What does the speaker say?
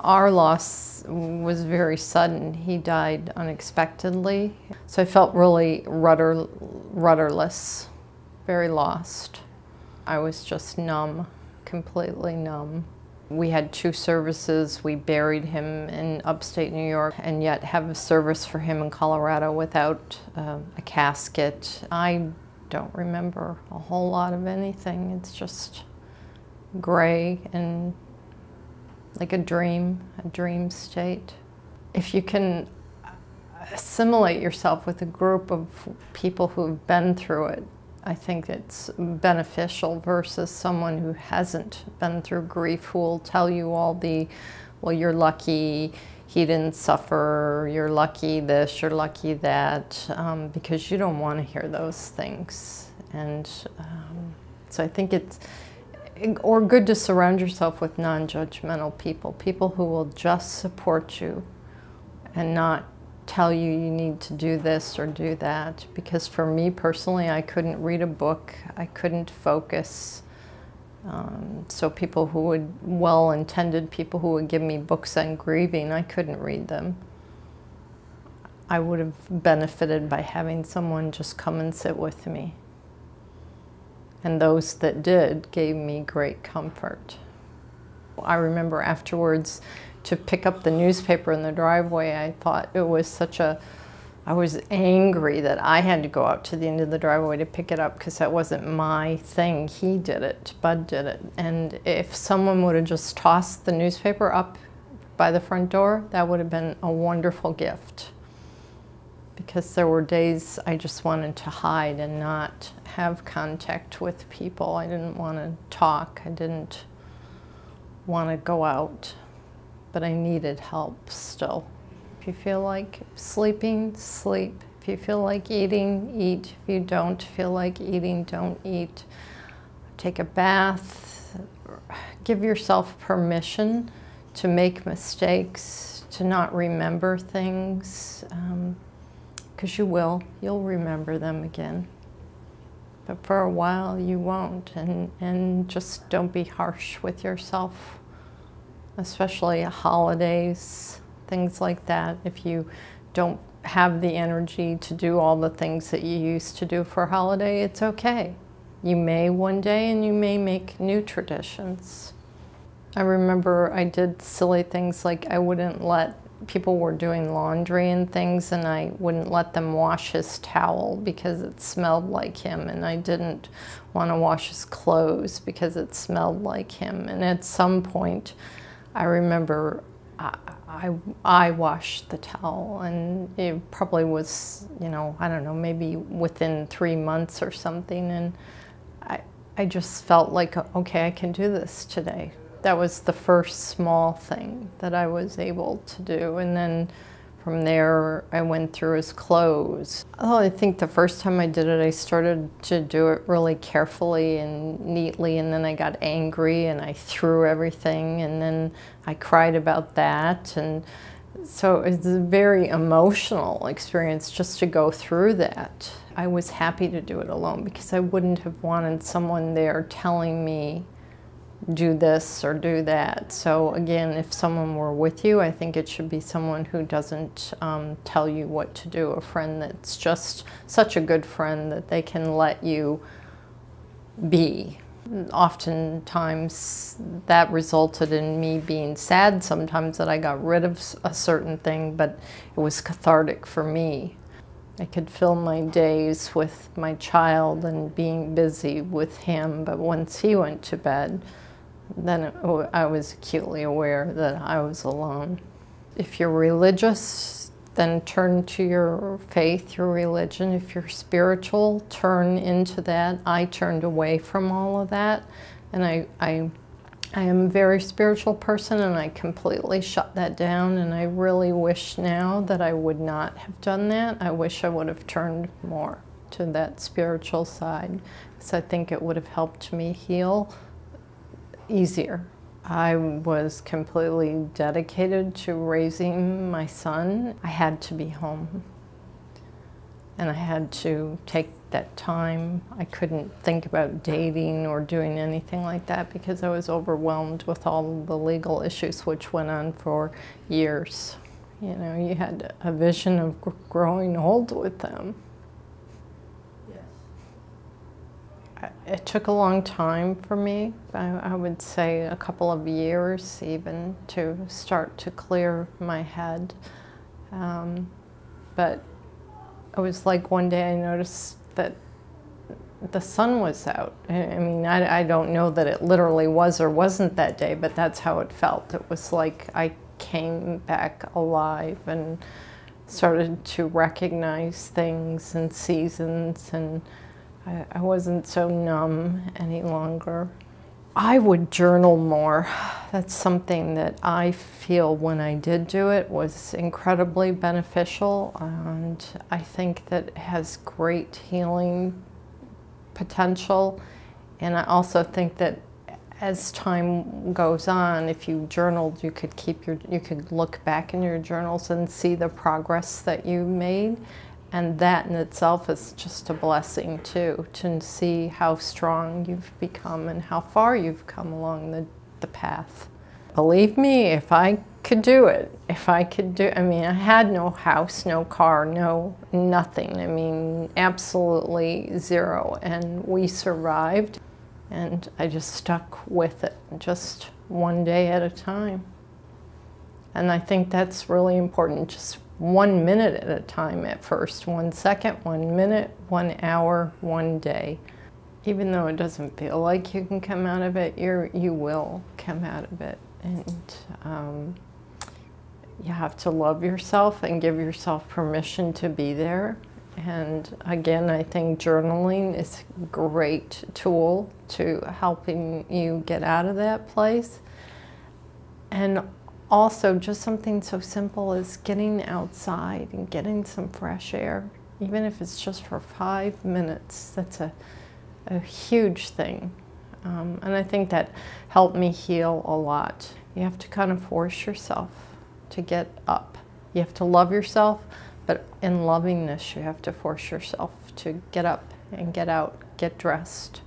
Our loss was very sudden. He died unexpectedly. So I felt really rudderless, very lost. I was just numb, completely numb. We had 2 services. We buried him in upstate New York and yet have a service for him in Colorado without a casket. I don't remember a whole lot of anything. It's just gray and like a dream state. If you can assimilate yourself with a group of people who've been through it, I think it's beneficial versus someone who hasn't been through grief, who will tell you all the, well, you're lucky he didn't suffer, you're lucky this, you're lucky that, because you don't want to hear those things. And so I think it's good to surround yourself with non-judgmental people, people who will just support you and not tell you you need to do this or do that. Because for me personally, I couldn't read a book, I couldn't focus. So people who would, well-intended people who would give me books on grieving, I couldn't read them. I would have benefited by having someone just come and sit with me. And those that did gave me great comfort. I remember afterwards to pick up the newspaper in the driveway, I thought it was I was angry that I had to go out to the end of the driveway to pick it up because that wasn't my thing. He did it, Bud did it. And if someone would have just tossed the newspaper up by the front door, that would have been a wonderful gift. Because there were days I just wanted to hide and not have contact with people. I didn't want to talk. I didn't want to go out. But I needed help still. If you feel like sleeping, sleep. If you feel like eating, eat. If you don't feel like eating, don't eat. Take a bath. Give yourself permission to make mistakes, to not remember things. Because you'll remember them again. But for a while you won't, and just don't be harsh with yourself, especially holidays, things like that. If you don't have the energy to do all the things that you used to do for a holiday, it's okay. You may one day, and you may make new traditions. I remember I did silly things like I wouldn't let people were doing laundry and things, and I wouldn't let them wash his towel because it smelled like him, and I didn't want to wash his clothes because it smelled like him. And at some point, I remember I washed the towel, and it probably was, you know, I don't know, maybe within 3 months or something, and I just felt like, okay, I can do this today. That was the first small thing that I was able to do. And then from there, I went through his clothes. Oh, I think the first time I did it, I started to do it really carefully and neatly, and then I got angry and I threw everything, and then I cried about that. And so it's a very emotional experience just to go through that. I was happy to do it alone because I wouldn't have wanted someone there telling me do this or do that. So again, if someone were with you, I think it should be someone who doesn't tell you what to do, a friend that's just such a good friend that they can let you be. Oftentimes that resulted in me being sad sometimes that I got rid of a certain thing, but it was cathartic for me. I could fill my days with my child and being busy with him, but once he went to bed, then I was acutely aware that I was alone. If you're religious, then turn to your faith, your religion. If you're spiritual, turn into that. I turned away from all of that, and I am a very spiritual person, and I completely shut that down, and I really wish now that I would not have done that. I wish I would have turned more to that spiritual side, because I think it would have helped me heal easier. I was completely dedicated to raising my son. I had to be home, and I had to take that time. I couldn't think about dating or doing anything like that because I was overwhelmed with all the legal issues, which went on for years. You know, you had a vision of growing old with them. It took a long time for me. I would say a couple of years even to start to clear my head. But it was like one day I noticed that the sun was out. I mean, I don't know that it literally was or wasn't that day, but that's how it felt. It was like I came back alive and started to recognize things and seasons, and I wasn't so numb any longer. I would journal more. That's something that I feel when I did do it was incredibly beneficial, and I think that it has great healing potential. And I also think that as time goes on, if you journaled, you could look back in your journals and see the progress that you made. And that in itself is just a blessing too, to see how strong you've become and how far you've come along the path. Believe me, if I could do it, I mean, I had no house, no car, nothing. I mean, absolutely zero. And we survived, and I just stuck with it, just one day at a time. And I think that's really important, just 1 minute at a time at first, 1 second, 1 minute, 1 hour, 1 day. Even though it doesn't feel like you can come out of it, you will come out of it. And you have to love yourself and give yourself permission to be there. And again, I think journaling is a great tool to helping you get out of that place. And also, just something so simple as getting outside and getting some fresh air, even if it's just for 5 minutes, that's a huge thing. And I think that helped me heal a lot. You have to kind of force yourself to get up. You have to love yourself, but in lovingness, you have to force yourself to get up and get out, get dressed.